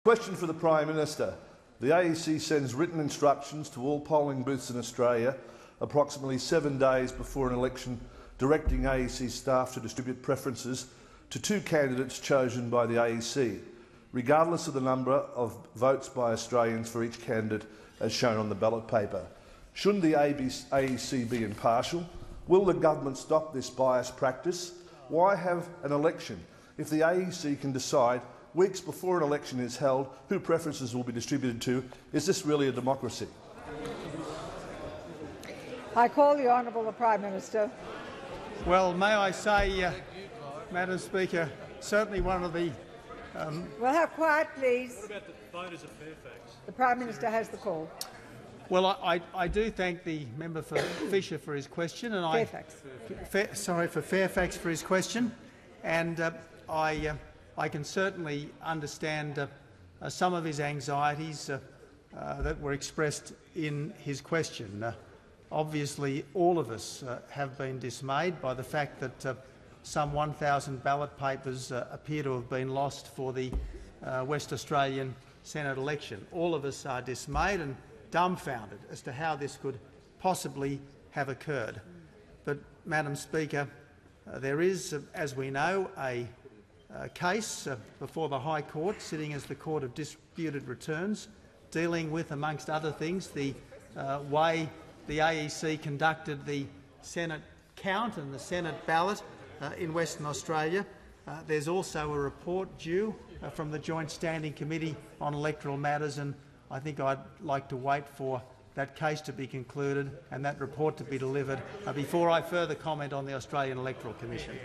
Question for the Prime Minister. The AEC sends written instructions to all polling booths in Australia approximately 7 days before an election, directing AEC staff to distribute preferences to 2 candidates chosen by the AEC, regardless of the number of votes by Australians for each candidate as shown on the ballot paper. Shouldn't the AEC be impartial? Will the government stop this biased practice? Why have an election if the AEC can decide weeks before an election is held who preferences will be distributed to? Is this really a democracy? I call the Honourable Prime Minister. Well, may I say, Madam Speaker, certainly one of the... We'll have quiet, please. What about the voters of Fairfax? The Prime Minister has the call. Well, I do thank the member for Fisher for his question, and for Fairfax for his question, and I can certainly understand some of his anxieties that were expressed in his question. Obviously, all of us have been dismayed by the fact that some 1,000 ballot papers appear to have been lost for the West Australian Senate election. All of us are dismayed and dumbfounded as to how this could possibly have occurred. But, Madam Speaker, there is, as we know, a case before the High Court, sitting as the Court of Disputed Returns, dealing with, amongst other things, the way the AEC conducted the Senate count and the Senate ballot in Western Australia. There's also a report due from the Joint Standing Committee on Electoral Matters, and I think I'd like to wait for that case to be concluded and that report to be delivered before I further comment on the Australian Electoral Commission.